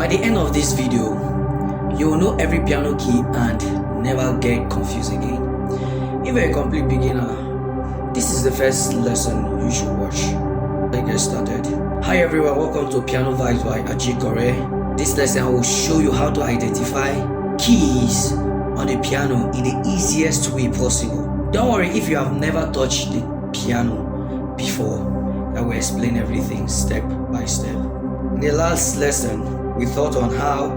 By the end of this video, you will know every piano key and never get confused again. If you're a complete beginner, this is the first lesson you should watch. Let's get started. Hi everyone, welcome to Piano Vibes by Ajikore. This lesson I will show you how to identify keys on the piano in the easiest way possible. Don't worry if you have never touched the piano before. I will explain everything step by step. In the last lesson, we thought on how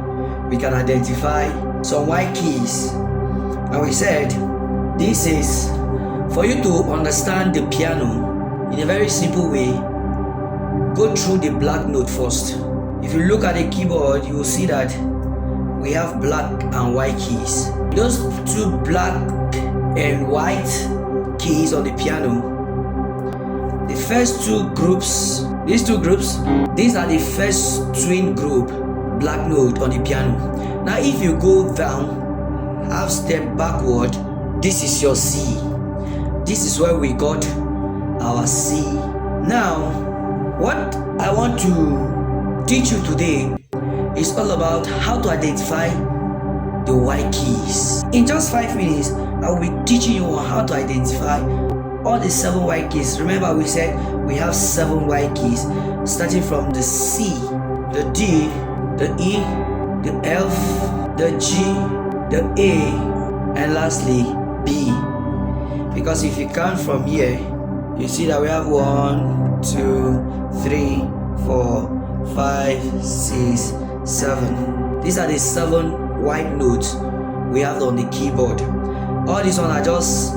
we can identify some white keys, and we said this is for you to understand the piano in a very simple way. Go through the black note first. If you look at the keyboard, you will see that we have black and white keys. Those two black and white keys on the piano, the first two groups, these are the first twin group black note on the piano. Now if you go down half step backward, this is your C. This is where we got our C. Now what I want to teach you today is all about how to identify the white keys. In just 5 minutes, I will be teaching you on how to identify all the 7 white keys. Remember, we said we have 7 white keys, starting from the C, the D, the E, the F, the G, the A, and lastly B. Because if you count from here, you see that we have 1, 2, 3, 4, 5, 6, 7. These are the 7 white notes we have on the keyboard. All these ones are just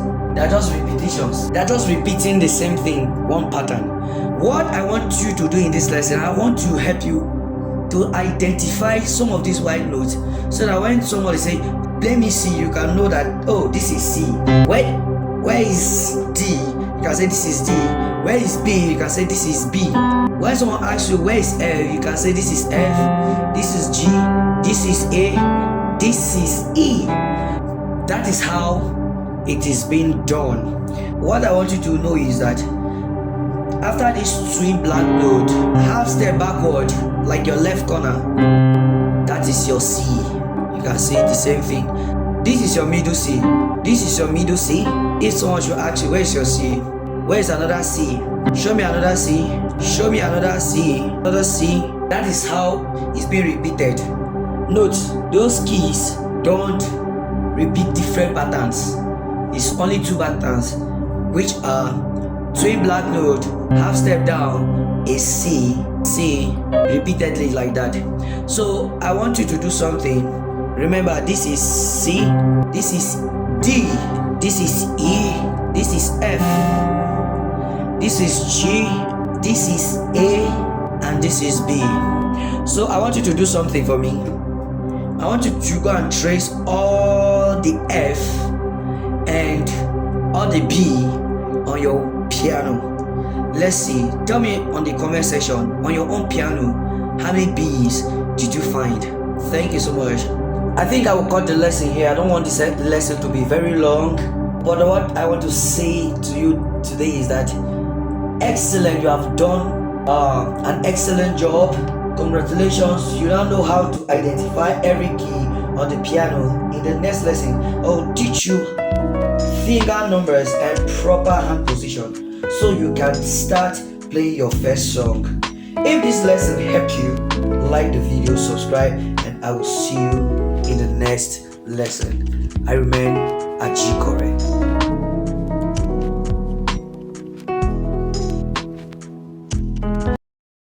repetitions. They're just repeating the same thing, one pattern. What I want you to do in this lesson, I want to help you to identify some of these white notes, so that when somebody say, let me see, you can know that, oh, this is C. Where is D? You can say this is D. Where is B? You can say this is B. When someone asks you where is F, you can say this is F, this is G, this is A, this is E. That is how it is being done. What I want you to know is that after this twin black note, half step backward, like your left corner, that is your C. You can say the same thing. This is your middle C. This is your middle C. If someone should ask you, where is your C? Where is another C? Show me another C. Show me another C. Another C. That is how it's being repeated. Note, those keys don't repeat different patterns. It's only 2 patterns, which are twin black note, half step down, a C, C, repeatedly like that. So I want you to do something. Remember, this is C, this is D, this is E, this is F, this is G, this is A, and this is B. So I want you to do something for me. I want you to go and trace all the F and all the B on your piano. Let's see. Tell me on the comment section, on your own piano, how many B's did you find? Thank you so much. I think I will cut the lesson here. I don't want this lesson to be very long, but what I want to say to you today is that excellent, you have done an excellent job. Congratulations, you now know how to identify every key on the piano. In the next lesson, I will teach you finger numbers and proper hand position, so you can start playing your first song. If this lesson helped you, like the video, subscribe, and I will see you in the next lesson. I remain Ajikore.